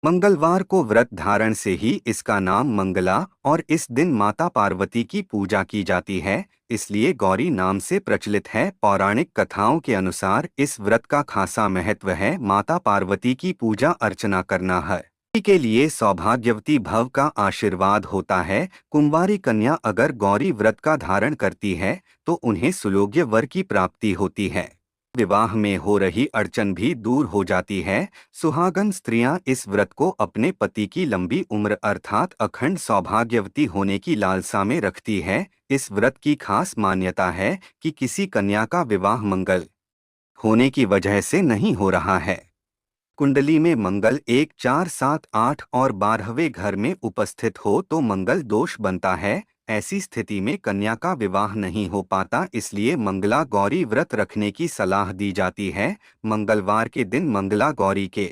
मंगलवार को व्रत धारण से ही इसका नाम मंगला और इस दिन माता पार्वती की पूजा की जाती है, इसलिए गौरी नाम से प्रचलित है। पौराणिक कथाओं के अनुसार इस व्रत का खासा महत्व है। माता पार्वती की पूजा अर्चना करना है के लिए सौभाग्यवती भव का आशीर्वाद होता है। कुंवारी कन्या अगर गौरी व्रत का धारण करती है तो उन्हें सुयोग्य वर की प्राप्ति होती है। विवाह में हो रही अड़चन भी दूर हो जाती है। सुहागन स्त्रियां इस व्रत को अपने पति की लंबी उम्र अर्थात अखंड सौभाग्यवती होने की लालसा में रखती है। इस व्रत की खास मान्यता है कि किसी कन्या का विवाह मंगल होने की वजह से नहीं हो रहा है। कुंडली में मंगल 1, 4, 7, 8 और 12वें घर में उपस्थित हो तो मंगल दोष बनता है। ऐसी स्थिति में कन्या का विवाह नहीं हो पाता, इसलिए मंगला गौरी व्रत रखने की सलाह दी जाती है। मंगलवार के दिन मंगला गौरी के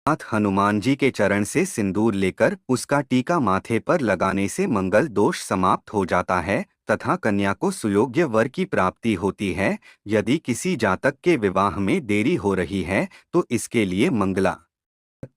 साथ हनुमान जी के चरण से सिंदूर लेकर उसका टीका माथे पर लगाने से मंगल दोष समाप्त हो जाता है तथा कन्या को सुयोग्य वर की प्राप्ति होती है। यदि किसी जातक के विवाह में देरी हो रही है तो इसके लिए मंगला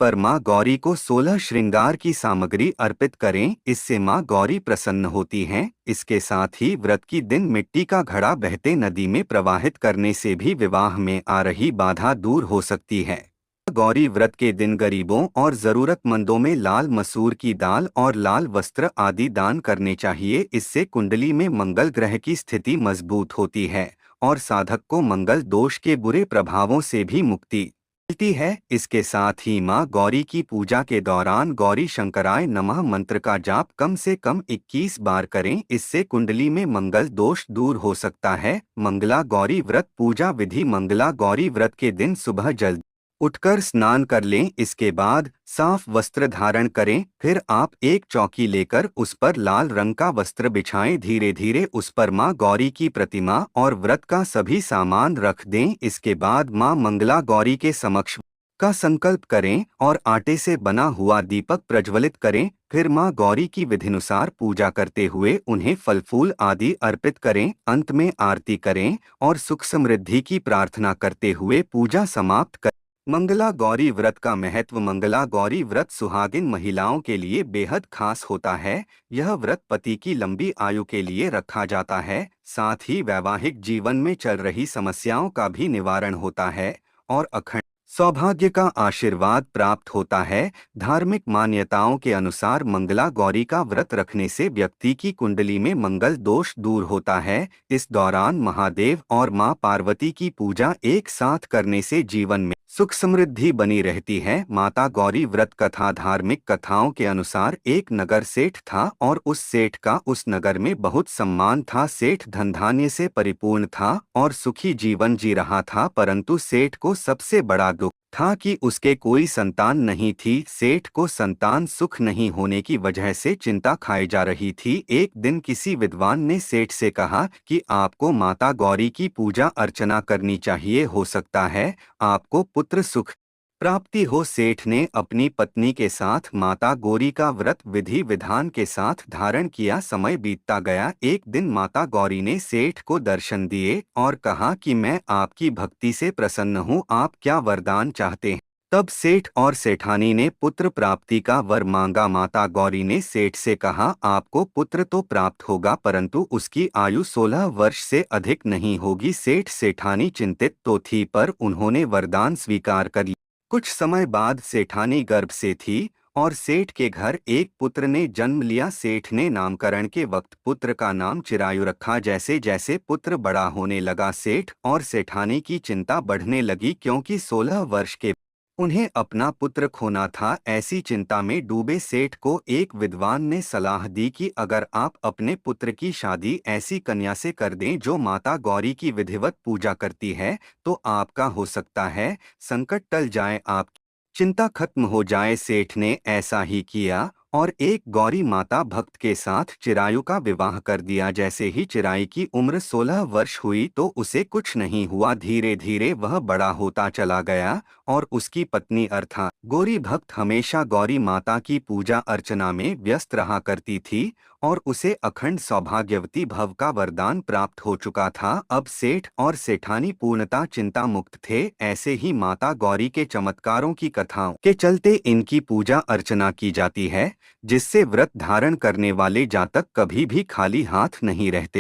पर माँ गौरी को 16 श्रृंगार की सामग्री अर्पित करें, इससे माँ गौरी प्रसन्न होती हैं। इसके साथ ही व्रत की दिन मिट्टी का घड़ा बहते नदी में प्रवाहित करने से भी विवाह में आ रही बाधा दूर हो सकती है। गौरी व्रत के दिन गरीबों और जरूरतमंदों में लाल मसूर की दाल और लाल वस्त्र आदि दान करने चाहिए। इससे कुंडली में मंगल ग्रह की स्थिति मजबूत होती है और साधक को मंगल दोष के बुरे प्रभावों से भी मुक्ति मिलती है। इसके साथ ही माँ गौरी की पूजा के दौरान गौरी शंकराय नमः मंत्र का जाप कम से कम 21 बार करें, इससे कुंडली में मंगल दोष दूर हो सकता है। मंगला गौरी व्रत पूजा विधि। मंगला गौरी व्रत के दिन सुबह जल्द उठकर स्नान कर लें, इसके बाद साफ वस्त्र धारण करें। फिर आप एक चौकी लेकर उस पर लाल रंग का वस्त्र बिछाएं। धीरे धीरे उस पर माँ गौरी की प्रतिमा और व्रत का सभी सामान रख दें। इसके बाद माँ मंगला गौरी के समक्ष का संकल्प करें और आटे से बना हुआ दीपक प्रज्वलित करें। फिर माँ गौरी की विधिनुसार पूजा करते हुए उन्हें फल फूल आदि अर्पित करें। अंत में आरती करें और सुख समृद्धि की प्रार्थना करते हुए पूजा समाप्त करें। मंगला गौरी व्रत का महत्व। मंगला गौरी व्रत सुहागिन महिलाओं के लिए बेहद खास होता है। यह व्रत पति की लंबी आयु के लिए रखा जाता है, साथ ही वैवाहिक जीवन में चल रही समस्याओं का भी निवारण होता है और अखंड सौभाग्य का आशीर्वाद प्राप्त होता है। धार्मिक मान्यताओं के अनुसार मंगला गौरी का व्रत रखने से व्यक्ति की कुंडली में मंगल दोष दूर होता है। इस दौरान महादेव और मां पार्वती की पूजा एक साथ करने से जीवन में सुख समृद्धि बनी रहती है। माता गौरी व्रत कथा। धार्मिक कथाओं के अनुसार एक नगर सेठ था और उस सेठ का उस नगर में बहुत सम्मान था। सेठ धन धान्य से परिपूर्ण था और सुखी जीवन जी रहा था, परंतु सेठ को सबसे बड़ा दुख था कि उसके कोई संतान नहीं थी। सेठ को संतान सुख नहीं होने की वजह से चिंता खाई जा रही थी। एक दिन किसी विद्वान ने सेठ से कहा कि आपको माता गौरी की पूजा अर्चना करनी चाहिए, हो सकता है आपको पुत्र सुख प्राप्ति हो। सेठ ने अपनी पत्नी के साथ माता गौरी का व्रत विधि विधान के साथ धारण किया। समय बीतता गया। एक दिन माता गौरी ने सेठ को दर्शन दिए और कहा कि मैं आपकी भक्ति से प्रसन्न हूँ, आप क्या वरदान चाहते हैं। तब सेठ और सेठानी ने पुत्र प्राप्ति का वर मांगा। माता गौरी ने सेठ से कहा, आपको पुत्र तो प्राप्त होगा परंतु उसकी आयु 16 वर्ष से अधिक नहीं होगी। सेठ सेठानी चिंतित तो थी पर उन्होंने वरदान स्वीकार कर लिया। कुछ समय बाद सेठानी गर्भ से थी और सेठ के घर एक पुत्र ने जन्म लिया। सेठ ने नामकरण के वक्त पुत्र का नाम चिरायु रखा। जैसे जैसे पुत्र बड़ा होने लगा सेठ और सेठानी की चिंता बढ़ने लगी, क्योंकि 16 वर्ष के उन्हें अपना पुत्र खोना था। ऐसी चिंता में डूबे सेठ को एक विद्वान ने सलाह दी कि अगर आप अपने पुत्र की शादी ऐसी कन्या से कर दें जो माता गौरी की विधिवत पूजा करती है तो आपका हो सकता है संकट टल जाए, आपकी चिंता खत्म हो जाए। सेठ ने ऐसा ही किया और एक गौरी माता भक्त के साथ चिरायु का विवाह कर दिया। जैसे ही चिराई की उम्र 16 वर्ष हुई तो उसे कुछ नहीं हुआ। धीरे धीरे वह बड़ा होता चला गया और उसकी पत्नी अर्थात गौरी भक्त हमेशा गौरी माता की पूजा अर्चना में व्यस्त रहा करती थी और उसे अखंड सौभाग्यवती भव का वरदान प्राप्त हो चुका था। अब सेठ और सेठानी पूर्णतः चिंता मुक्त थे। ऐसे ही माता गौरी के चमत्कारों की कथाओं के चलते इनकी पूजा अर्चना की जाती है, जिससे व्रत धारण करने वाले जातक कभी भी खाली हाथ नहीं रहते।